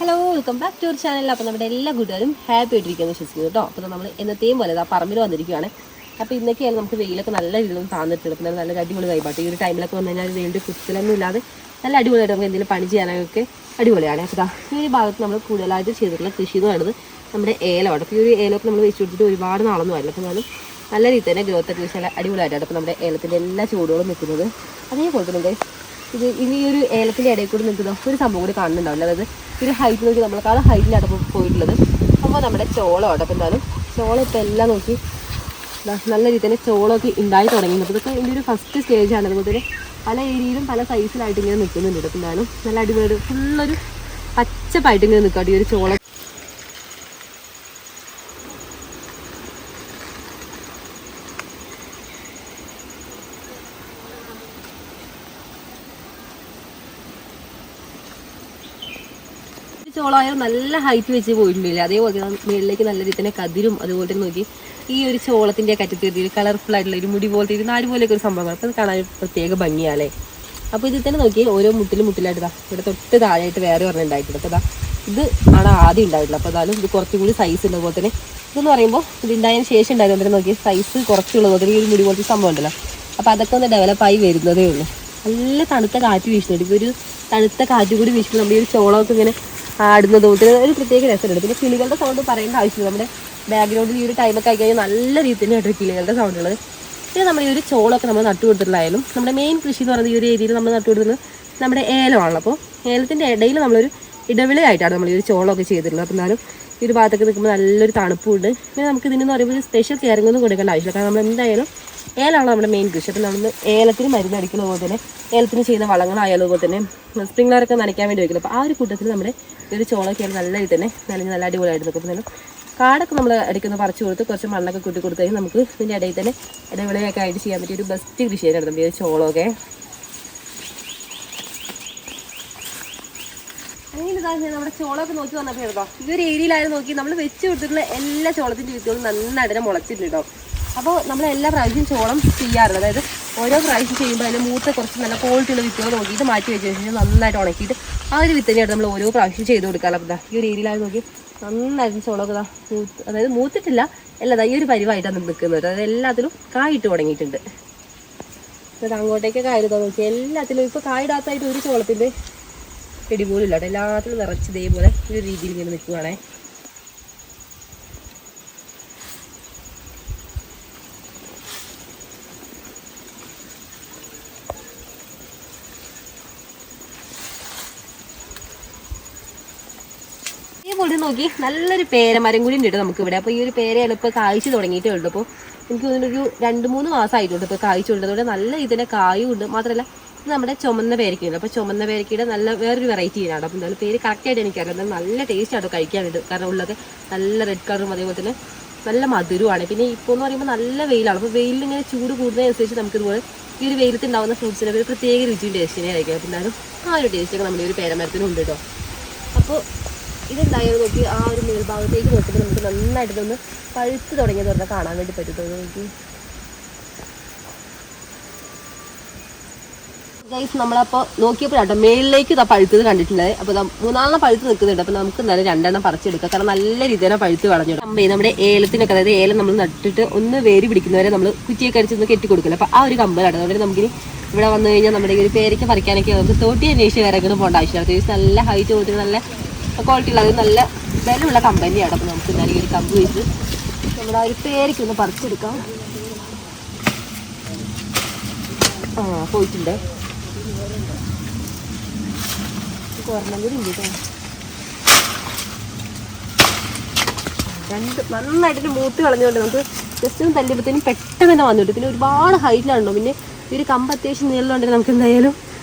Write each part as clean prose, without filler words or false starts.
Hello, welcome back to our channel. അപ്പോൾ നമ്മുടെ എല്ലാ കൂട്ടുകാരും ഹാപ്പി ആയിട്ടിരിക്കുകയെന്ന് വിശ്വസിക്കുന്നു കേട്ടോ. അപ്പോൾ നമ്മൾ എന്നത്തെയും പോലെ ആ പറമ്പിൽ വന്നിരിക്കുകയാണ്. അപ്പോൾ ഇന്നൊക്കെയാണ് നമുക്ക് വെയിലൊക്കെ നല്ല രീതിയിൽ താന്നിട്ടുണ്ട്. പിന്നെ നല്ല അടിപൊളി വൈബാട്ട് ഈ ഒരു ടൈമിലൊക്കെ വന്നു കഴിഞ്ഞാൽ വെയിലിൻ്റെ കുത്തലൊന്നും ഇല്ലാതെ നല്ല അടിപൊളിയായിട്ട് നമുക്ക് എന്തെങ്കിലും പണി ചെയ്യാനൊക്കെ അടിപൊളിയാണ്. അപ്പോൾ ഈ ഒരു ഭാഗത്ത് നമ്മൾ കൂടുതലായിട്ട് ചെയ്തിട്ടുള്ള കൃഷി എന്ന് പറയുന്നത് നമ്മുടെ ഏലമാണ്. അപ്പോൾ ഈ ഒരു ഏലമൊക്കെ നമ്മൾ വെച്ച് കൊടുത്തിട്ട് ഒരുപാട് നാളൊന്നും ആയില്ല. അപ്പോൾ എന്നാലും നല്ല രീതിയിൽ തന്നെ ഗ്രോത്ത് ഒക്കെ വെച്ചാൽ അടിപൊളിയായിട്ടാണ് അപ്പോൾ നമ്മുടെ ഏലത്തിൻ്റെ എല്ലാ ചൂടുകളും നിൽക്കുന്നത്. അതേപോലെ തന്നെ ഇനി ഈ ഒരു ഏലത്തിൻ്റെ ഇടയിൽ കൂടി നിൽക്കുന്ന ഒരു സംഭവം കൂടി കാണുന്നുണ്ടാവില്ല. അതായത് ഒരു ഹൈറ്റ് നോക്കി നമ്മൾക്കാണ് ഹൈറ്റിലാണ് അപ്പോൾ പോയിട്ടുള്ളത്. അപ്പോൾ നമ്മുടെ ചോളമാണ്. അപ്പോൾ എന്തായാലും ചോളം ഇപ്പോൾ എല്ലാം നോക്കി നല്ല രീതിയിൽ തന്നെ ചോളമൊക്കെ ഉണ്ടായി തുടങ്ങി. അപ്പോൾ ഇതൊക്കെ ഇതിൻ്റെ ഒരു ഫസ്റ്റ് സ്റ്റേജാണ്. അതുപോലെ തന്നെ പല ഏരിയയിലും പല സൈസിലായിട്ട് ഇങ്ങനെ നിൽക്കുന്നുണ്ട്. അപ്പോൾ എന്തായാലും നല്ല അടിപൊളി ഫുള്ളൊരു പച്ചപ്പായിട്ട് ഇങ്ങനെ നിൽക്കാട്ട് ഈ ഒരു ചോളം. ചോളമായാലും നല്ല ഹൈറ്റ് വെച്ച് പോയിട്ടുണ്ടില്ല. അതേപോലെ തന്നെ മേളിലേക്ക് നല്ല രീതിയിൽ തന്നെ കതിരും അതുപോലെ തന്നെ നോക്കി ഈ ഒരു ചോളത്തിൻ്റെ കറ്റത്തിരുത്തി കളർഫുൾ ആയിട്ടുള്ള ഒരു മുടി പോലത്തെ ഒരു നാട് പോലെയൊക്കെ ഒരു സംഭവമാണ്. അപ്പോൾ അത് കാണാൻ പ്രത്യേക ഭംഗിയാലേ. അപ്പോൾ ഇതിൽ തന്നെ നോക്കി ഓരോ മുട്ടിലായിട്ട് ഇവിടെ തൊട്ട് താഴെയായിട്ട് വേറെ ഒരെണ്ണം ഉണ്ടായിട്ടുണ്ട്. അപ്പോൾ ഇത് ആണ് ആദ്യം ഉണ്ടായിട്ടുള്ളത്. അപ്പോൾ അതാലും ഇത് കുറച്ചും കൂടി സൈസ് ഉണ്ട്. അതുപോലെ തന്നെ ഇതെന്ന് പറയുമ്പോൾ ഇത് ഉണ്ടായതിന് ശേഷം ഉണ്ടായതുകൊണ്ട് നോക്കി സൈസ് കുറച്ചുള്ളത് പോലെ ഈ ഒരു മുടി പോലത്തെ സംഭവം ഉണ്ടല്ലോ. അപ്പോൾ അതൊക്കെ ഒന്ന് ഡെവലപ്പായി വരുന്നതേ ഉള്ളൂ. നല്ല തണുത്ത കാറ്റ് വീശുന്നുണ്ട്. ഇപ്പോൾ ഒരു തണുത്ത കാറ്റ് കൂടി വീശുമ്പോൾ നമ്മുടെ ഈ ഒരു ചോളമൊക്കെ ഇങ്ങനെ ആടുന്നത് കൊണ്ട് ഒരു പ്രത്യേക രസമുണ്ട്. പിന്നെ കിളികളുടെ സൗണ്ട് പറയേണ്ട ആവശ്യമില്ല. നമ്മുടെ ബാക്ക്ഗ്രൗണ്ടിൽ ഈ ഒരു ടൈമൊക്കെ ആയി കഴിഞ്ഞാൽ നല്ല രീതിയിൽ തന്നെയാണ് കിളികളുടെ സൗണ്ട് ഉള്ളത്. പിന്നെ നമ്മൾ ഈ ഒരു ചോളമൊക്കെ നമ്മൾ നട്ടുകൊടുത്തിട്ടുള്ളതായാലും നമ്മുടെ മെയിൻ കൃഷി എന്ന് പറയുന്നത് ഈ ഒരു ഏരിയയിൽ നമ്മൾ നട്ടുകൊടുക്കുന്നത് നമ്മുടെ ഏലമാണല്ലോ. അപ്പോൾ ഏലത്തിൻ്റെ ഇടയിൽ നമ്മളൊരു ഇടവിളയായിട്ടാണ് നമ്മൾ ഈ ഒരു ചോളമൊക്കെ ചെയ്തിട്ടുള്ളത്. അപ്പോൾ എന്നാലും ഈ ഒരു ഭാഗത്തൊക്കെ നിൽക്കുമ്പോൾ നല്ലൊരു തണുപ്പുണ്ട്. പിന്നെ നമുക്ക് ഇതിനെന്ന് പറയുമ്പോൾ ഒരു സ്പെഷ്യൽ കെയറിംഗ് ഒന്നും കൊടുക്കേണ്ട ആവശ്യമില്ല. കാരണം നമ്മൾ എന്തായാലും ഏലമാണ് നമ്മുടെ മെയിൻ കൃഷി. അപ്പോൾ നമ്മൾ ഏലത്തിന് മരുന്നടിക്കുന്ന പോലെ തന്നെ ഏലത്തിന് ചെയ്യുന്ന വളങ്ങളായാലും അതുപോലെ തന്നെ സ്പ്രിംഗ്ലറൊക്കെ നനയ്ക്കാൻ വേണ്ടി വയ്ക്കുന്നത്. അപ്പോൾ ആ ഒരു കൂട്ടത്തിൽ നമ്മുടെ ഈ ഒരു ചോളമൊക്കെയാണ് നല്ല രീതിയിൽ തന്നെ നനഞ്ഞ് നല്ല അടിപൊളിയായിട്ട് നിൽക്കും. അപ്പോൾ കാടൊക്കെ നമ്മൾ ഇടയ്ക്കൊന്ന് പറിച്ചു കൊടുത്ത് കുറച്ച് മണ്ണൊക്കെ കൂട്ടി കൊടുത്തു കഴിഞ്ഞാൽ നമുക്ക് ഇതിൻ്റെ ഇടയിൽ തന്നെ ഇടവിളയൊക്കെ ആയിട്ട് ചെയ്യാൻ പറ്റിയ ഒരു ബെസ്റ്റ് കൃഷിയാണ് നമ്മുടെ ഈ ഒരു ചോളമൊക്കെ. അങ്ങനെ ഇതാ നമ്മുടെ ചോളമൊക്കെ നോക്കി വന്നപ്പോൾ കേട്ടോ ഈ ഒരു ഏരിയയിലായാലും നോക്കി നമ്മൾ വെച്ച് കൊടുത്തിട്ടുള്ള എല്ലാ ചോളത്തിൻ്റെ വിത്തുകളും നന്നായിട്ട് മുളച്ചിട്ടുണ്ട് കേട്ടോ. അപ്പോൾ നമ്മൾ എല്ലാ പ്രാവശ്യം ചോളം ചെയ്യാറുണ്ട്. അതായത് ഓരോ പ്രാവശ്യം ചെയ്യുമ്പോൾ അതിൻ്റെ മൂത്ത കുറച്ച് നല്ല ക്വാളിറ്റിയുള്ള വിത്തുകൾ നോക്കിയിട്ട് മാറ്റി വെച്ച് കഴിഞ്ഞാൽ നന്നായിട്ട് ഉണക്കിയിട്ട് ആ ഒരു വിത്ത് തന്നെയാണ് നമ്മൾ ഓരോ പ്രാവശ്യം ചെയ്ത് കൊടുക്കാറുള്ളത്. ഈ ഒരു ഏരിയയിലായി നോക്കി നന്നായിട്ട് ചോളമൊക്കെ അതായത് മൂത്തിട്ടില്ല അല്ല ഈ ഒരു പരിവായിട്ടാണ് നിൽക്കുന്നത്. അതായത് എല്ലാത്തിലും കായിട്ട് തുടങ്ങിയിട്ടുണ്ട്. അത് അങ്ങോട്ടേക്ക് കായിടാൻ നോക്കി എല്ലാത്തിലും ഇപ്പോൾ കായിടാത്തായിട്ട് ഒരു ചോളത്തിൻ്റെ ചെടി പോലും ഇല്ല. എല്ലാത്തിലും നിറച്ച് ഇതേപോലെ ഈ ഒരു രീതിയിൽ ഇങ്ങനെ നിൽക്കുകയാണേ. ഇതേപോലെ നോക്കി നല്ലൊരു പേരമരം കൂടി ഉണ്ട് നമുക്ക് ഇവിടെ. അപ്പോൾ ഈ ഒരു പേര എളുപ്പം കായ്ച്ചു തുടങ്ങിയിട്ടേ ഉള്ളൂ. അപ്പോൾ എനിക്ക് തോന്നുന്നൊരു 2-3 മാസമായിട്ടുണ്ട് ഇപ്പോൾ കായ്ച്ചുകൊണ്ട്. അതുകൊണ്ട് നല്ല ഇതിൻ്റെ കായും ഉണ്ട്. മാത്രമല്ല ഇത് നമ്മുടെ ചുമന്ന പേരക്കയുണ്ട്. അപ്പോൾ ചുമന്ന പേരക്കയുടെ നല്ല വേറൊരു വെറൈറ്റി ആണ്. അപ്പോൾ എന്തായാലും പേര് കറക്റ്റായിട്ട് എനിക്കറിയാം. എന്നാൽ നല്ല ടേസ്റ്റ് ആട്ടോ കഴിക്കാനുണ്ട്. കാരണം ഉള്ളത് നല്ല റെഡ് കളറും അതേപോലെ തന്നെ നല്ല മധുരമാണ്. പിന്നെ ഇപ്പോൾ എന്ന് പറയുമ്പോൾ നല്ല വെയിലാണ്. അപ്പോൾ വെയിലിൽ ഇങ്ങനെ ചൂട് കൂടുന്നതനുസരിച്ച് നമുക്കിതുപോലെ ഈ ഒരു വെയിലത്ത് ഉണ്ടാകുന്ന ഫ്രൂട്ട്സിന് ഒരു പ്രത്യേക രുചിയും ടേസ്റ്റിനെ കഴിക്കാം. അപ്പോൾ എന്തായാലും ആ ഒരു ടേസ്റ്റൊക്കെ നമ്മുടെ ഈ ഒരു പേരമരത്തിനുണ്ട് കേട്ടോ. അപ്പോൾ ഇതെന്തായാലും നോക്കി ആ ഒരു മേൽഭാഗത്തേക്ക് നോക്കുമ്പോൾ നമുക്ക് നന്നായിട്ട് ഇതൊന്ന് പഴുത്ത് തുടങ്ങിയത് പറഞ്ഞാൽ കാണാൻ വേണ്ടി പറ്റും. നോക്കി ഗൈസ് നമ്മളപ്പോൾ നോക്കിയപ്പോഴാട്ടോ മേളിലേക്ക് ഇതാ പഴുത്തത് കണ്ടിട്ടുള്ളത്. അപ്പോൾ 3 പഴുത്ത് നിൽക്കുന്നുണ്ട്. അപ്പോൾ നമുക്ക് എന്തായാലും 2 പറിച്ചെടുക്കാം. കാരണം നല്ല രീതിയിൽ പഴുത്ത് കളഞ്ഞു. നമ്മുടെ ഏലത്തിനൊക്കെ അതായത് ഏലം നമ്മൾ നട്ടിട്ട് ഒന്ന് വേരി പിടിക്കുന്നവരെ നമ്മൾ കുറ്റിയൊക്കെ അടിച്ചൊന്ന് കെട്ടി കൊടുക്കില്ല. അപ്പോൾ ആ ഒരു കമ്പലാണ്. അതുകൊണ്ട് നമുക്കിനി ഇവിടെ വന്നു കഴിഞ്ഞാൽ നമ്മുടെ ഈ ഒരു പേരയ്ക്ക് പറിക്കാനൊക്കെ നമുക്ക് തോട്ടി അന്വേഷിച്ച് വേറെ എങ്ങനെ പോകേണ്ട ആവശ്യമില്ല. നല്ല ഹൈറ്റ് പോയിട്ട് നല്ല ക്വാളിറ്റി ഉള്ള അത് നല്ല വിലയുള്ള കമ്പനിയാണ്. അപ്പോൾ നമുക്ക് എന്തായാലും ഈ ഒരു കമ്പ് വെച്ച് നമ്മുടെ ആ ഒരു പേരയ്ക്കൊന്ന് പറിച്ചെടുക്കാം. പോയിട്ടുണ്ട് ഒരെണ്ണം കൂടി ഉണ്ട് കേട്ടോ. 2 നന്നായിട്ട് മൂത്ത് കളഞ്ഞുകൊണ്ട് നമുക്ക് ജസ്റ്റ് ഒന്ന് തല്ലിയപ്പോഴത്തേനും പെട്ടെന്ന് തന്നെ വന്നിട്ട്. പിന്നെ ഒരുപാട് ഹൈറ്റിലാണല്ലോ. പിന്നെ ഈ ഒരു കമ്പ് അത്യാവശ്യം നീളമുണ്ടെങ്കിൽ നമുക്ക് എന്തായാലും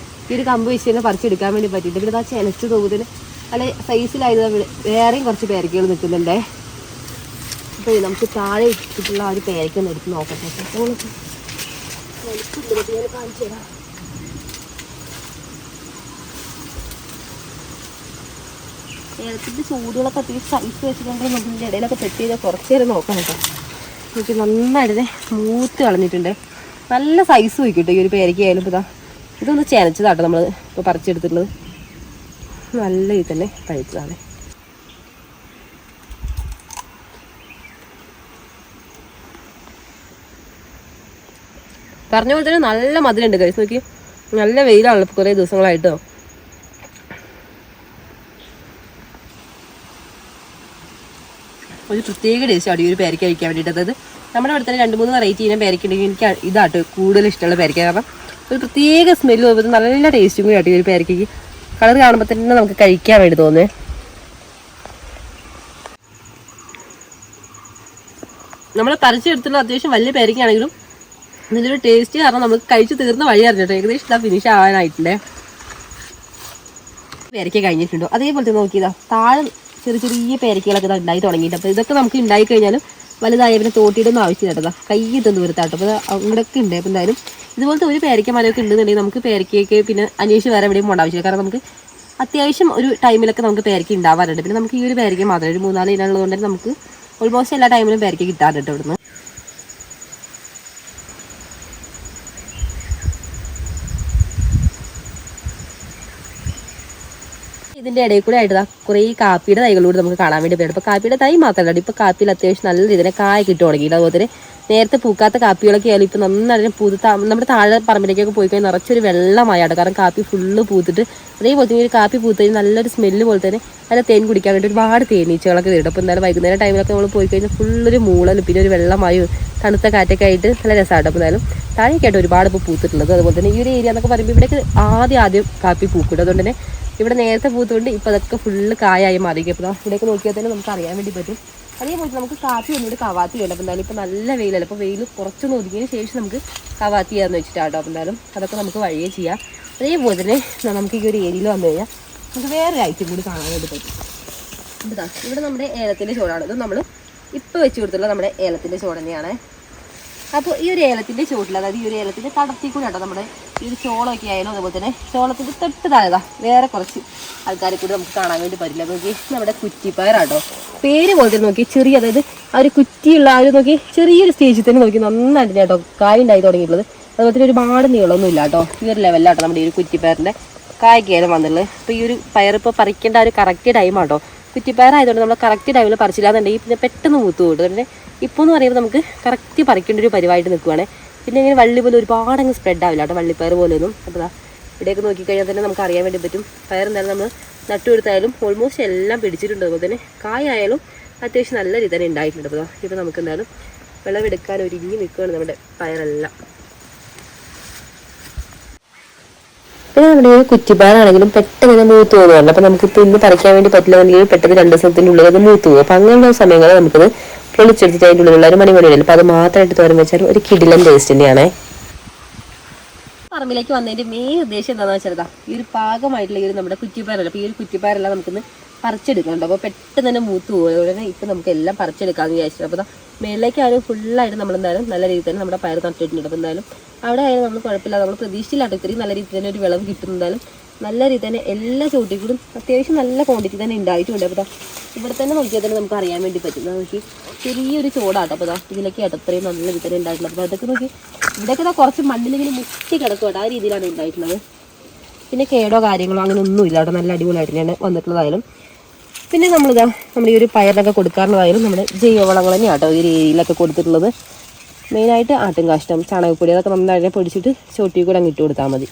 ഈ ഒരു കമ്പ് വെച്ച് തന്നെ പറിച്ചെടുക്കാൻ വേണ്ടി പറ്റിയിട്ട്. പിന്നെ അത് ചെനച്ച് തോതിന് നല്ല സൈസിലായത് വേറെയും കുറച്ച് പേരക്കകൾ നിൽക്കുന്നുണ്ടേ. അപ്പോൾ നമുക്ക് താഴെ ഇട്ടിട്ടുള്ള ആ ഒരു പേരക്കൊന്ന് എടുത്ത് നോക്കട്ടെ. അപ്പോൾ കാണിച്ചു തരാം. ഏലത്തിൻ്റെ ചൂടുകളൊക്കെ അത്യാവശ്യം സൈസ് വെച്ചിട്ടുണ്ടെങ്കിൽ നമുക്ക് ഇതിൻ്റെ ഇടയിലൊക്കെ സെറ്റ് ചെയ്താൽ കുറച്ച് നേരം നോക്കാം കേട്ടോ. എനിക്ക് നന്നായിട്ട് മൂത്ത് കളഞ്ഞിട്ടുണ്ട്. നല്ല സൈസ് വയ്ക്കും കേട്ടോ ഈ ഒരു പേരയ്ക്കായാലും. ഇപ്പോൾ ഇതൊന്ന് ചെനച്ചതാട്ടോ നമ്മൾ ഇപ്പോൾ പറിച്ചെടുത്തിട്ടുള്ളത്. നല്ല ഇത് തന്നെ പഴുത്തതാണ്. പറഞ്ഞ പോലെ തന്നെ നല്ല മധുരമുണ്ട് കഴിച്ച് നോക്കി. നല്ല വെയിലാണല്ലോ കുറേ ദിവസങ്ങളായിട്ടോ. ഒരു പ്രത്യേക ടേസ്റ്റ് ആണ് ഈ ഒരു പേരയ്ക്ക കഴിക്കാൻ വേണ്ടിയിട്ട്. അതായത് നമ്മുടെ അവിടെ തന്നെ 2-3 വെറൈറ്റി ഇങ്ങനെ പേരയ്ക്കുണ്ടെങ്കിൽ എനിക്ക് ഇതാട്ടോ കൂടുതൽ ഇഷ്ടമുള്ള പേരയ്ക്ക. കാരണം ഒരു പ്രത്യേക സ്മെല്ലും അതുപോലെ നല്ല ടേസ്റ്റും കൂടി ആട്ടോ ഈ ഒരു പേരയ്ക്ക്. കളർ കാണുമ്പോൾ തന്നെ നമുക്ക് കഴിക്കാൻ വേണ്ടി തോന്നുന്നത്. നമ്മൾ പറിച്ചെടുത്തുള്ള അത്യാവശ്യം വലിയ പേരയ്ക്കാണെങ്കിലും ഇതിൻ്റെ ടേസ്റ്റ് കാരണം നമുക്ക് കഴിച്ച് തീർന്ന വഴി അറിഞ്ഞിട്ടോ. ഏകദേശം ഇതാ ഫിനിഷ് ആവാനായിട്ടില്ലേ. പേരയ്ക്ക കഴിഞ്ഞിട്ടുണ്ടോ അതേപോലെ തന്നെ നോക്കിയതാ താഴെ ചെറിയ ചെറിയ പേരയ്ക്കകളൊക്കെ ഉണ്ടായി തുടങ്ങിയിട്ട്. അപ്പോൾ ഇതൊക്കെ നമുക്ക് ഉണ്ടായി കഴിഞ്ഞാലും വലുതായ പിന്നെ തോട്ടിയിടൊന്നും ആവശ്യമില്ല കേട്ടോ. കൈ എത്തുന്ന ദൂരത്താട്ടോ. അപ്പോൾ ഇവിടെയൊക്കെ ഉണ്ട്. അപ്പോൾ എന്തായാലും ഇതുപോലത്തെ ഒരു പേരയ്ക്ക മരമൊക്കെ ഉണ്ടെന്നുണ്ടെങ്കിൽ നമുക്ക് പേരയ്ക്കൊക്കെ പിന്നെ അന്വേഷിച്ച് വേറെ എവിടെയും പോകേണ്ട ആവശ്യമില്ല. കാരണം നമുക്ക് അത്യാവശ്യം ഒരു ടൈമിലൊക്കെ നമുക്ക് പേരയ്ക്ക ഉണ്ടാവാറുണ്ട്. പിന്നെ നമുക്ക് ഈ ഒരു പേരയ്ക്ക മാത്രമേ ഒരു 3-4 ഇനമുള്ളത് കൊണ്ട് നമുക്ക് ഓൾമോസ്റ്റ് എല്ലാ ടൈമിലും പേരയ്ക്ക കിട്ടാറുണ്ട് ഇവിടുന്ന്. ഇതിൻ്റെ ഇടയിൽ കൂടെ ആയിട്ട് കുറേ കാപ്പിയുടെ തൈകളൂടെ നമുക്ക് കാണാൻ വേണ്ടി പറ്റും. അപ്പോൾ കാപ്പിയുടെ തൈ മാത്രമല്ല, ഇപ്പോൾ കാപ്പിയിൽ അത്യാവശ്യം നല്ല രീതിയിൽ കായ കിട്ടു തുടങ്ങിയിട്ട്. അതുപോലെ തന്നെ നേരത്തെ പൂക്കാത്ത കാപ്പികളൊക്കെ ആയാലും ഇപ്പോൾ നന്നായിട്ട് നമ്മുടെ താഴെ പറമ്പിലേക്കൊക്കെ പോയി കഴിഞ്ഞാൽ നിറച്ചൊരു വെള്ളമായാണ്. കാരണം കാപ്പി ഫുള്ള് പൂത്തിട്ട് അതേപോലെ തന്നെ ഒരു കാപ്പി പൂത്ത് കഴിഞ്ഞാൽ നല്ലൊരു സ്മെല്ല് പോലെ തന്നെ നല്ല തേൻ കുടിക്കാൻ വേണ്ടി ഒരുപാട് തേനീച്ചകളൊക്കെ വരും. അപ്പോൾ എന്തായാലും വൈകുന്നേരം ടൈമിലൊക്കെ നമ്മൾ പോയി കഴിഞ്ഞാൽ ഫുള്ളൊരു മൂളലും പിന്നെ ഒരു വെള്ളമായും തണുത്ത കാറ്റൊക്കെ ആയിട്ട് നല്ല രസമായിട്ട്. അപ്പോൾ എന്തായാലും താഴേക്കായിട്ട് ഒരുപാട് ഇപ്പോൾ പൂത്തിട്ടുള്ളത്. അതുപോലെ തന്നെ ഈ ഒരു ഏരിയ എന്നൊക്കെ പറയുമ്പോൾ ഇവിടേക്ക് ആദ്യം കാപ്പി പൂക്കിട്ട്. അതുകൊണ്ട് തന്നെ ഇവിടെ നേരത്തെ പൂത്തുകൊണ്ട് ഇപ്പോൾ അതൊക്കെ ഫുള്ള് കായായി മാറിയിരിക്കും. അപ്പോൾ ഇവിടേക്ക് നോക്കിയാൽ തന്നെ നമുക്ക് അറിയാൻ വേണ്ടി പറ്റും. അതേപോലെ നമുക്ക് കാപ്പി ഒന്നുകൂടി കവാത്തി വേണം. അപ്പോൾ എന്തായാലും ഇപ്പോൾ നല്ല വെയിലല്ല. അപ്പോൾ വെയിൽ കുറച്ചൊന്ന് ഒതുങ്ങിയതിന് ശേഷം നമുക്ക് കവാത്തി ചെയ്യാമെന്ന് വെച്ചിട്ടാട്ടോ. അപ്പോൾ എന്തായാലും അതൊക്കെ നമുക്ക് വഴിയേ ചെയ്യാം. അതേപോലെ തന്നെ നമുക്ക് ഈ ഒരു ഏരിയയിൽ വന്നു കഴിഞ്ഞാൽ നമുക്ക് വേറൊരു ഐറ്റം കൂടി കാണാൻ വേണ്ടി പറ്റും. ഇതാ ഇവിടെ നമ്മുടെ ഏലത്തിൻ്റെ ചോടാണ്. ഇത് നമ്മൾ ഇപ്പോൾ വെച്ച് കൊടുത്തുള്ള നമ്മുടെ ഏലത്തിൻ്റെ ചോട് തന്നെയാണ്. അപ്പോൾ ഈ ഒരു ഏലത്തിൻ്റെ ചോട്ടിൽ, അതായത് ഈ ഒരു ഏലത്തിൻ്റെ തടത്തിൽ കൂടി ആട്ടോ നമ്മുടെ ഈ ഒരു ചോളമൊക്കെ ആയാലും അതുപോലെ തന്നെ ചോളത്തിൻ്റെ തൊട്ട് താഴെതാ വേറെ കുറച്ച് ആൾക്കാരെ കൂടി നമുക്ക് കാണാൻ വേണ്ടി പറ്റില്ല. നോക്കി നമ്മുടെ കുറ്റിപ്പയറാട്ടോ. പേര് പോലെ തന്നെ നോക്കി ചെറിയ, അതായത് ആ ഒരു കുറ്റിയുള്ള ആ ഒരു നോക്കി ചെറിയൊരു സ്റ്റേജിൽ തന്നെ നോക്കി നന്നായിട്ട് കേട്ടോ കായ ഉണ്ടായി തുടങ്ങിയിട്ടുള്ളത്. അതുപോലെ തന്നെ ഒരുപാട് നീളമൊന്നും ഇല്ല കേട്ടോ. ഈ ഒരു ലെവലിലാട്ടോ നമ്മുടെ ഈ ഒരു കുറ്റിപ്പയറിൻ്റെ കായ്ക്കായാലും വന്നുള്ളത്. അപ്പോൾ ഈ ഒരു പയർ ഇപ്പോൾ പറിക്കേണ്ട ഒരു കറക്റ്റ് ടൈമാട്ടോ. കുറ്റിപ്പയറായതുകൊണ്ട് നമ്മൾ കറക്റ്റ് ടൈമിൽ പറിച്ചില്ലാന്നുണ്ടെങ്കിൽ പിന്നെ പെട്ടെന്ന് മൂത്ത് പോകും. അതുകൊണ്ട് ഇപ്പോൾ എന്ന് പറയുമ്പോൾ നമുക്ക് കറക്റ്റ് പറിക്കേണ്ട ഒരു പരിപാടിയായിട്ട് നിൽക്കുവാണ്. പിന്നെ ഇങ്ങനെ വള്ളി പോലെ ഒരുപാട് അങ്ങ് സ്പ്രെഡ് ആവില്ല കേട്ടോ, വള്ളിപ്പയർ പോലെയൊന്നും. അപ്പോൾ ഇവിടെയൊക്കെ നോക്കിക്കഴിഞ്ഞാൽ തന്നെ നമുക്ക് അറിയാൻ വേണ്ടി പറ്റും. പയർ എന്തായാലും നമ്മൾ നട്ടുകൊടുത്തായാലും ഓൾമോസ്റ്റ് എല്ലാം പിടിച്ചിട്ടുണ്ട്. അതുപോലെ തന്നെ കായായാലും അത്യാവശ്യം നല്ല രീതി തന്നെ ഉണ്ടായിട്ടുണ്ട്. അപ്പോൾ ഇപ്പോൾ നമുക്ക് എന്തായാലും വിളവെടുക്കാൻ ഒരുങ്ങി നിൽക്കുകയാണ് നമ്മുടെ പയറെല്ലാം. പിന്നെ നമ്മുടെ ഈ കുറ്റിപ്പയറാണെങ്കിലും പെട്ടെന്ന് മൂത്ത് പോകുന്നുണ്ട്. അപ്പോൾ നമുക്കിപ്പോൾ ഇന്ന് പറിക്കാൻ വേണ്ടി പറ്റില്ലെങ്കിൽ പെട്ടെന്ന് 2 ദിവസത്തിൻ്റെ ഉള്ളിൽ അത് മൂത്ത് പോകും. അപ്പോൾ അങ്ങനെയുള്ള സമയങ്ങളിൽ നമുക്കത് പൊളിച്ചെടുത്തിട്ട് അതിൻ്റെ ഉള്ളിലുള്ള ഒരു മണിമണിയുണ്ട്. അപ്പോൾ അത് മാത്രമായിട്ട് തോരൻ വെച്ചാൽ ഒരു കിടിലൻ ടേസ്റ്റ് തന്നെയാണ്. പറമ്പിലേക്ക് വന്നതിൻ്റെ മെയിൻ ഉദ്ദേശം എന്താണെന്ന് വെച്ചാൽ ഈ ഒരു പാകമായിട്ടുള്ള ഈ ഒരു നമ്മുടെ കുറ്റിപ്പയറല്ല. അപ്പോൾ ഈ ഒരു കുറ്റിപ്പയറെല്ലാം നമുക്കൊന്ന് പറിച്ചെടുക്കുന്നുണ്ട്. അപ്പോൾ പെട്ടെന്ന് തന്നെ മൂത്ത് പോകും. അതുപോലെ തന്നെ ഇപ്പം നമുക്ക് എല്ലാം പറിച്ചെടുക്കാമെന്ന് വിചാരിച്ചു. അപ്പോൾ മേളിലേക്ക് ആയാലും ഫുള്ളായിട്ട് നമ്മളെന്തായാലും നല്ല രീതിയിൽ തന്നെ നമ്മുടെ പയർ നട്ടിട്ടുണ്ട്. അപ്പോൾ എന്തായാലും അവിടെ ആയാലും നമ്മൾ കുഴപ്പമില്ല, നമ്മൾ പ്രതീക്ഷിച്ചില്ലാട്ടോ ഇത്രയും നല്ല രീതിയിൽ തന്നെ ഒരു വിളവ് കിട്ടുന്നതായാലും നല്ല രീതിയിൽ തന്നെ എല്ലാ ചോട്ടിക്കൂടും അത്യാവശ്യം നല്ല ക്വാണ്ടിറ്റി തന്നെ ഉണ്ടായിട്ടുണ്ട്. അപ്പോൾ ഇവിടെ തന്നെ നോക്കിയാൽ തന്നെ നമുക്ക് അറിയാൻ വേണ്ടി പറ്റും. നോക്കി ചെറിയൊരു ചോടാട്ടോ. അപ്പോൾ ഇതിലേക്ക് അത്രയും നല്ല രീതിയിൽ തന്നെ ഉണ്ടായിട്ടുള്ളത്. അപ്പോൾ അതൊക്കെ നോക്കി ഇവിടെയൊക്കെ കുറച്ച് മണ്ണിലിങ്ങനെ മുറ്റി കിടക്കുവാട്ടോ, ആ രീതിയിലാണ് ഉണ്ടായിട്ടുള്ളത്. പിന്നെ കേടോ കാര്യങ്ങളോ അങ്ങനെ ഒന്നുമില്ല കേട്ടോ, നല്ല അടിപൊളിയായിട്ട് തന്നെയാണ് വന്നിട്ടുള്ളതായാലും. പിന്നെ നമ്മുടെ ഈ ഒരു പയറിനൊക്കെ കൊടുക്കാറുള്ളതായാലും നമ്മുടെ ജൈവവളങ്ങൾ തന്നെയാണ് കേട്ടോ ഈ ഒരു ഏരിയയിലൊക്കെ കൊടുത്തിട്ടുള്ളത്. മെയിനായിട്ട് ആട്ടും കാഷ്ടം, ചാണകപ്പൊടി അതൊക്കെ നന്നായിട്ട് പൊടിച്ചിട്ട് ചോട്ടി കൂടെ അങ്ങ് ഇട്ട് കൊടുത്താൽ മതി.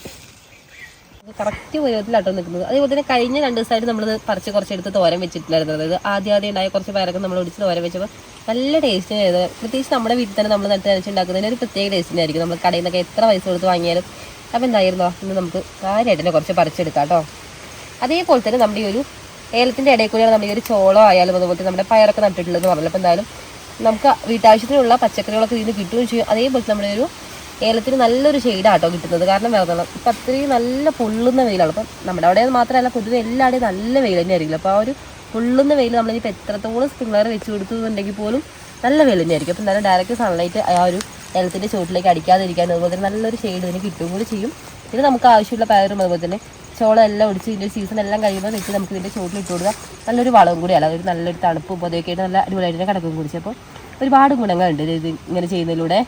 കറക്റ്റ് ഉയരത്തിലാട്ടോ നിൽക്കുന്നത്. അതേപോലെ തന്നെ കഴിഞ്ഞ 2 ദിവസമായിട്ട് നമ്മൾ പറിച്ച് കുറച്ചെടുത്ത് തോരൻ വെച്ചിട്ടില്ലായിരുന്നു. അതായത് ആദ്യം ഉണ്ടായ കുറച്ച് പയറൊക്കെ നമ്മൾ ഒടിച്ച് തോരൻ വെച്ചപ്പോൾ നല്ല ടേസ്റ്റിനായത്. പ്രത്യേകിച്ച് നമ്മുടെ വീട്ടിൽ തന്നെ നമ്മൾ നട്ട് നനച്ചുണ്ടാക്കുന്നതിന് ഒരു പ്രത്യേക ടേസ്റ്റിനായിരിക്കും. നമ്മൾ കടയിൽ നിന്നൊക്കെ എത്ര പൈസ കൊടുത്ത് വാങ്ങിയാലും. അപ്പോൾ എന്തായിരുന്നോ ഇന്ന് നമുക്ക് കാര്യമായിട്ട് തന്നെ കുറച്ച് പറിച്ചെടുക്കാം കേട്ടോ. അതേപോലെ തന്നെ നമ്മുടെ ഈ ഒരു ഏലത്തിൻ്റെ ഇടയിൽ കൂടിയാണ് നമ്മുടെ ഈ ഒരു ചോളം ആയാലും അതുപോലെ നമ്മുടെ പയറൊക്കെ നട്ടിട്ടുള്ളതെന്ന് പറഞ്ഞല്ലോ. അപ്പോൾ എന്തായാലും നമുക്ക് വീട്ടാവശ്യത്തിനുള്ള പച്ചക്കറികളൊക്കെ ഇതിന് കിട്ടുകയും ചെയ്യും. അതേപോലെ നമ്മുടെ ഒരു ഏലത്തിന് നല്ലൊരു ഷെയ്ഡാട്ടോ കിട്ടുന്നത്. കാരണം വേറെ ഇപ്പം അത്രയും നല്ല പൊള്ളുന്ന വെയിലാണ്. അപ്പം നമ്മുടെ അവിടെ മാത്രമല്ല പൊതുവെ എല്ലാവരുടെയും നല്ല വെയിൽ തന്നെ ആയിരിക്കും. അപ്പോൾ ആ ഒരു പൊള്ളുന്ന വെയിൽ നമ്മളിപ്പോൾ എത്രത്തോളം സ്പ്രിംഗ്ലർ വെച്ച് കൊടുത്തുന്നുണ്ടെങ്കിൽ പോലും നല്ല വെയിൽ തന്നെ ആയിരിക്കും. അപ്പം എന്തായാലും ഡയറക്റ്റ് സൺലൈറ്റ് ആ ഒരു ഏലത്തിൻ്റെ ചുവട്ടിലേക്ക് അടിക്കാതിരിക്കാൻ അതുപോലെ തന്നെ നല്ലൊരു ഷെയ്ഡ് ഇതിന് കിട്ടുകയും കൂടി ചെയ്യും. ഇത് നമുക്ക് ആവശ്യമുള്ള പയറും അതുപോലെ തന്നെ ചോളം എല്ലാം ഒടിച്ച് ഇതിൻ്റെ സീസൺ എല്ലാം കഴിയുമ്പോൾ വെച്ച് നമുക്ക് ഇതിൻ്റെ ചുവട്ടിൽ ഇട്ട് കൊടുക്കുക. നല്ലൊരു വളവും കൂടിയാണ്, അതൊരു നല്ലൊരു തണുപ്പും പൊതുവൊക്കെ ആയിട്ട് നല്ല അടിപൊളിയായിട്ട് കിടക്കും കുടിച്ച്. അപ്പോൾ ഒരുപാട് ഗുണങ്ങളുണ്ട് ഇത് ഇങ്ങനെ ചെയ്യുന്നതിലൂടെ.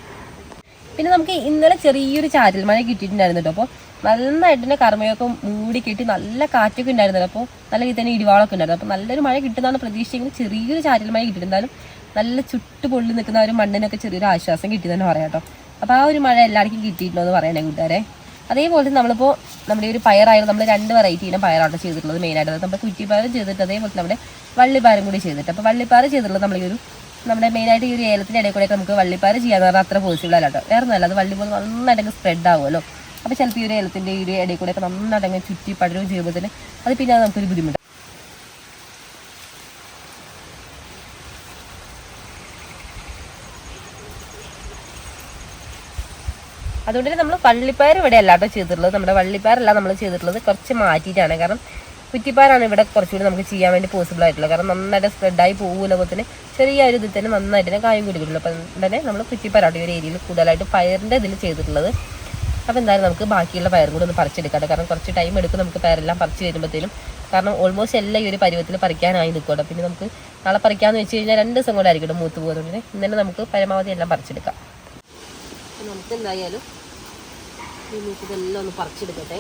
പിന്നെ നമുക്ക് ഇന്നലെ ചെറിയൊരു ചാറ്റൽ മഴ കിട്ടിയിട്ടുണ്ടായിരുന്നു കേട്ടോ. അപ്പോൾ നന്നായിട്ട് തന്നെ കർമ്മയൊക്കെ മൂടി കെട്ടി നല്ല കാറ്റൊക്കെ ഉണ്ടായിരുന്നല്ലോ. അപ്പോൾ നല്ല രീതിയിൽ തന്നെ ഇടിവാളൊക്കെ ഉണ്ടായിരുന്നു. അപ്പോൾ നല്ലൊരു മഴ കിട്ടുന്നതാണ് പ്രതീക്ഷിച്ചെങ്കിൽ ചെറിയൊരു ചാറ്റൽ മഴ കിട്ടിയിട്ടുണ്ടാലും നല്ല ചുട്ട് പൊള്ളി നിൽക്കുന്ന ഒരു മണ്ണിനൊക്കെ ചെറിയൊരു ആശ്വാസം കിട്ടി തന്നെ പറയാം കേട്ടോ. അപ്പോൾ ആ ഒരു മഴ എല്ലാവർക്കും കിട്ടിയിട്ടുണ്ടോ എന്ന് പറയണേ കൂട്ടുകാരെ. അതേപോലെ നമ്മളിപ്പോൾ നമ്മുടെ ഒരു പയറായാലും നമ്മൾ 2 വെറൈറ്റീനെ പയറാണ് ചെയ്തിട്ടുള്ളത് മെയിനായിട്ട്. നമ്മൾ കുറ്റിപ്പയറും ചെയ്തിട്ട് അതേപോലെ നമ്മുടെ വള്ളിപ്പയറും കൂടി ചെയ്തിട്ട്. അപ്പോൾ വള്ളിപ്പയർ ചെയ്തിട്ടുള്ളത് നമ്മുടെ മെയിനായിട്ട് ഈ ഒരു ഏലത്തിൻ്റെ ഇടയിൽ കൂടെ നമുക്ക് വള്ളിപ്പയർ ചെയ്യാന്ന് പറഞ്ഞാൽ അത്ര പോസിബിൾ അല്ല കേട്ടോ. വേറെ ഒന്നുമല്ല, അത് വള്ളി പോലെ നന്നായിട്ടങ്ങ് സ്പ്രെഡ് ആവുമല്ലോ. അപ്പോൾ ചിലപ്പോൾ ഈ ഒരു ഏലത്തിൻ്റെ ഈ ഒരു ഇടയിൽ കൂടെ ഒക്കെ നന്നായിട്ടങ്ങ് ചുറ്റി പടരുകയും ചെയ്യുമ്പോൾ തന്നെ അത് പിന്നെ നമുക്കൊരു ബുദ്ധിമുട്ട്. അതുകൊണ്ട് തന്നെ നമ്മൾ വള്ളിപ്പയർ ഇവിടെ അല്ലാട്ടോ ചെയ്തിട്ടുള്ളത്. നമ്മുടെ വള്ളിപ്പയറല്ല നമ്മൾ ചെയ്തിട്ടുള്ളത്, കുറച്ച് മാറ്റിയിട്ടാണ്. കാരണം കുറ്റിപ്പയറാണ് ഇവിടെ കുറച്ചുകൂടി നമുക്ക് ചെയ്യാൻ വേണ്ടി പോസിബിൾ ആയിട്ടുള്ളത്. കാരണം നന്നായിട്ട് സ്പ്രെഡായി പോകുമല്ലോ. അപ്പോൾ തന്നെ ചെറിയ ഒരു ഇതിൽ തന്നെ നന്നായിട്ട് തന്നെ കായും കൂടി കിട്ടുള്ളൂ. അപ്പം തന്നെ നമ്മൾ കുറ്റിപ്പയറാണ് ഈ ഒരു ഏരിയയിൽ കൂടുതലായിട്ട് പയറിൻ്റെ ഇതിൽ ചെയ്തിട്ടുള്ളത്. അപ്പോൾ എന്തായാലും നമുക്ക് ബാക്കിയുള്ള പയറും കൂടി ഒന്ന് പറിച്ചെടുക്കാം. കാരണം കുറച്ച് ടൈം എടുക്കും നമുക്ക് പയറെല്ലാം പറിച്ച് വരുമ്പോഴത്തേനും. കാരണം ഓൾമോസ്റ്റ് എല്ലാം ഈ ഒരു പരുവത്തിൽ പറിക്കാനായി നിൽക്കുമല്ലോ. പിന്നെ നമുക്ക് നാളെ പറിക്കാമെന്ന് വെച്ച് കഴിഞ്ഞാൽ 2 ദിവസം കൂടെ ആയിരിക്കും മൂത്ത് പോകുന്നുണ്ട്. ഇന്നലെ നമുക്ക് പരമാവധി എല്ലാം പറിച്ചെടുക്കാം. നമുക്ക് എന്തായാലും ഇതെല്ലാം ഒന്ന് പറിച്ചെടുക്കട്ടെ.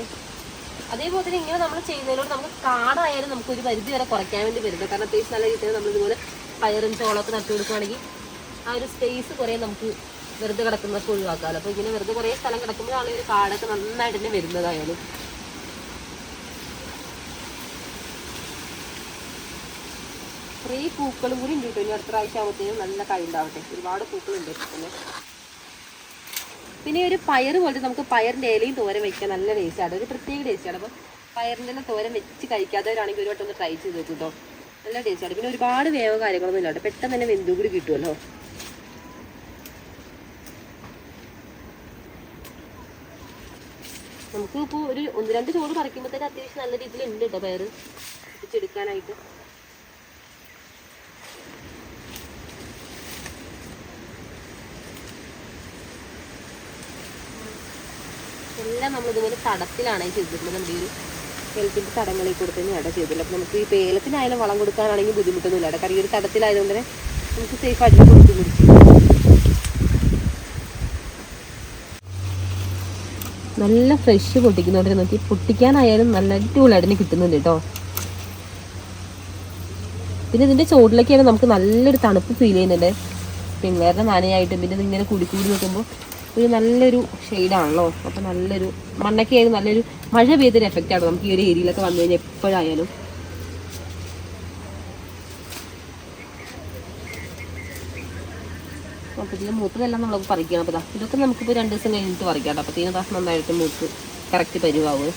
അതേപോലെ തന്നെ ഇങ്ങനെ നമ്മൾ ചെയ്യുന്നതിലൂടെ നമുക്ക് കാടായാലും നമുക്ക് ഒരു പരിധി വരെ കുറയ്ക്കാൻ വേണ്ടി വരുന്നത്. കാരണം അത്യാവശ്യം നല്ല രീതിയിൽ നമ്മൾ ഇതുപോലെ പയറും ചോളമൊക്കെ നട്ടു കൊടുക്കുകയാണെങ്കിൽ ആ ഒരു സ്പേസ് കുറേ നമുക്ക് വെറുതെ കിടക്കുന്നതൊക്കെ ഒഴിവാക്കാമല്ലോ. അപ്പോൾ ഇങ്ങനെ വെറുതെ കുറേ സ്ഥലം കിടക്കുമ്പോഴാണ് ഒരു കാടൊക്കെ നന്നായിട്ട് തന്നെ വരുന്നതായാലും. കുറേ പൂക്കളും കൂടി ഉണ്ട് കേട്ടോ. ഇനി അടുത്ത പ്രാവശ്യം ആകുമ്പോഴത്തേനും നല്ല കഴിയുണ്ടാവട്ടെ. ഒരുപാട് പൂക്കളുണ്ട് തന്നെ. പിന്നെ ഒരു പയർ പോലത്തെ നമുക്ക് പയറിൻ്റെ ഇലയും തോരൻ വയ്ക്കാൻ നല്ല ടേസ്റ്റാണ്. ഒരു പ്രത്യേക ടേസ്റ്റാണ്. അപ്പോൾ പയറിൻ്റെ തന്നെ തോരൻ വെച്ച് കഴിക്കാത്തവരാണെങ്കിൽ ഒരു വട്ടം ഒന്ന് ട്രൈ ചെയ്ത് നോക്കും കേട്ടോ. നല്ല ടേസ്റ്റാണ്. പിന്നെ ഒരുപാട് വേവോ കാര്യങ്ങളൊന്നും ഇല്ല കേട്ടോ. പെട്ടെന്ന് തന്നെ വെന്തു കൂടി കിട്ടുമല്ലോ. നമുക്ക് ഇപ്പോൾ ഒരു 1-2 ചോറ് പറിക്കുമ്പോഴത്തേക്ക് അത്യാവശ്യം നല്ല രീതിയിൽ ഉണ്ട് കേട്ടോ പയർ വെച്ചെടുക്കാനായിട്ട്. എല്ലാം നമ്മളിതുപോലെ തടത്തിലാണ് ചെയ്തിട്ടുള്ളത്. നമ്മുടെ ഈ ഒരു ഏലത്തിൻ്റെ തടങ്ങളിൽ കൂടെ തന്നെയാണ് ചെയ്തിട്ടുള്ളത്. അപ്പോൾ നമുക്ക് ഈ ഏലത്തിനായാലും വളം കൊടുക്കാനാണെങ്കിൽ ബുദ്ധിമുട്ടൊന്നുമില്ല കേട്ടോ. കാരണം ഈ ഒരു തടത്തിലായതുകൊണ്ട് തന്നെ നമുക്ക് സേഫ് ആയിട്ട് കൊടുത്തു പിടിച്ചു. നല്ല ഫ്രഷ് പൊട്ടിക്കുന്നതുകൊണ്ട് നോക്കി പൊട്ടിക്കാനായാലും നല്ല അടിപൊളിയായിട്ട് തന്നെ കിട്ടുന്നുണ്ട് കേട്ടോ. പിന്നെ ഇതിൻ്റെ ചോട്ടിലേക്കാണ് നമുക്ക് നല്ലൊരു തണുപ്പ് ഫീൽ ചെയ്യുന്നുണ്ട്. പിള്ളേരുടെ നനയായിട്ടും പിന്നെ ഇതിങ്ങനെ കൂടി നോക്കുമ്പോൾ ഒരു നല്ലൊരു ഷെയ്ഡാണല്ലോ. അപ്പോൾ നല്ലൊരു മണ്ണൊക്കെയായാലും നല്ലൊരു മഴ പെയ്തൊരു എഫക്റ്റാണ് നമുക്ക് ഈ ഒരു ഏരിയയിലൊക്കെ വന്നു കഴിഞ്ഞാൽ എപ്പോഴായാലും. അപ്പോൾ ഇതിൽ മൂത്തതെല്ലാം നമ്മളൊക്കെ പറിക്കണം. അപ്പോൾ ഇതൊക്കെ നമുക്കിപ്പോൾ 2 ദിവസം കഴിഞ്ഞിട്ട് പറിക്കാം. അപ്പോൾ തീരെ നന്നായിട്ട് മൂത്ത് കറക്റ്റ് പരുവാവ്.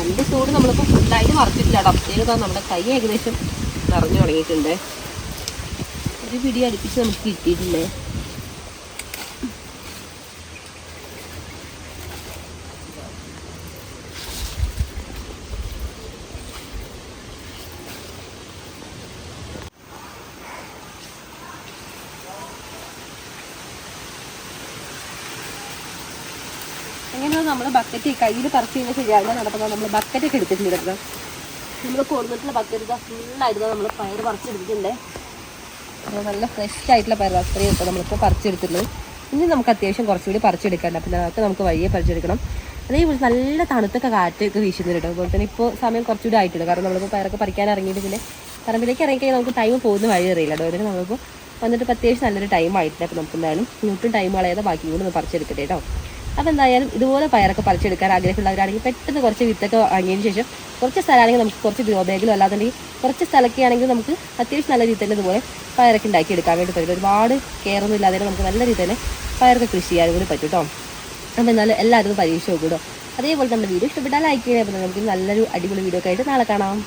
2 ചൂട് നമ്മളിപ്പോൾ ഫുള്ളായിട്ട് പറിച്ചിട്ടില്ല കേട്ടോ. അപ്പോഴത്തേക്കും നമ്മുടെ കൈ ഏകദേശം നിറഞ്ഞു തുടങ്ങിയിട്ടുണ്ട്. ഒരു പിടി അടുപ്പിച്ച് നമുക്ക് കിട്ടിയിട്ടില്ലേ. എങ്ങനെയാണ് നമ്മൾ ബക്കറ്റ് കയ്യിൽ പറിച്ച് കഴിഞ്ഞാൽ ശരിയാവില്ല. നടക്കുന്നത് നമ്മൾ ബക്കറ്റൊക്കെ എടുത്തിട്ടുണ്ട്. നമ്മൾ കൊടുത്തിട്ടുള്ള ബക്കറ്റ് ഫുള്ളായിട്ട് നമ്മൾ പയർ പറിച്ചെടുത്തിട്ടുണ്ട്. നല്ല ഫ്രഷ് ആയിട്ടുള്ള പയർ അത്രയും ഇപ്പോൾ നമ്മളിപ്പോൾ പറിച്ചെടുത്തിട്ടുള്ളത്. ഇനി നമുക്ക് അത്യാവശ്യം കുറച്ചുകൂടി പറിച്ചെടുക്കാണ്ട്. പിന്നെ അതൊക്കെ നമുക്ക് വഴിയെ പറിച്ചെടുക്കണം. അതേപോലെ നല്ല തണുത്തൊക്കെ കാറ്റൊക്കെ വീശുന്നുണ്ട് കേട്ടോ. അതുപോലെ തന്നെ ഇപ്പോൾ സമയം കുറച്ചുകൂടി ആയിട്ടുണ്ട്. കാരണം നമ്മളിപ്പോൾ പയറൊക്കെ പറിക്കാൻ ഇറങ്ങിയിട്ട് പിന്നെ പറമ്പിലേക്ക് ഇറങ്ങിക്കഴിഞ്ഞാൽ നമുക്ക് ടൈം പോകുന്ന വഴി അറിയില്ല. അതുപോലെ നമ്മളിപ്പോൾ വന്നിട്ട് അത്യാവശ്യം നല്ലൊരു ടൈം ആയിട്ടുണ്ട്. അപ്പോൾ നമുക്ക് എന്തായാലും ഒട്ടും ടൈം കളയാതെ ബാക്കി കൂടി ഒന്ന് പറിച്ചെടുക്കട്ടെ കേട്ടോ. അപ്പോൾ എന്തായാലും ഇതുപോലെ പയറൊക്കെ പറിച്ചെടുക്കാൻ ആഗ്രഹമുള്ളവരാണെങ്കിൽ പെട്ടെന്ന് കുറച്ച് വിത്തൊക്കെ വാങ്ങിയതിന് ശേഷം കുറച്ച് സ്ഥലമാണെങ്കിൽ നമുക്ക് കുറച്ച് ഗ്രോ ബാഗിലും അല്ലാതെങ്കിൽ കുറച്ച് സ്ഥലമൊക്കെ ആണെങ്കിൽ നമുക്ക് അത്യാവശ്യം നല്ല രീതിയിൽ തന്നെ ഇതുപോലെ പയറൊക്കെ ഉണ്ടാക്കിയെടുക്കാൻ വേണ്ടി പറ്റും. ഒരുപാട് കെയറൊന്നും ഇല്ലാതെ നമുക്ക് നല്ല രീതിയിൽ തന്നെ പയറൊക്കെ കൃഷി ചെയ്യാൻ കൂടി പറ്റും കേട്ടോ. അപ്പോൾ എന്നാലും എല്ലാവരും പരീക്ഷ നോക്കും കേട്ടോ. അതേപോലെ നമ്മുടെ വീഡിയോ ഇഷ്ടപ്പെട്ടാൽ ലൈക്ക് ചെയ്യാൻ. അപ്പോൾ നമുക്ക് നല്ലൊരു അടിപൊളി വീഡിയോ ഒക്കെ ആയിട്ട് നാളെ കാണാം.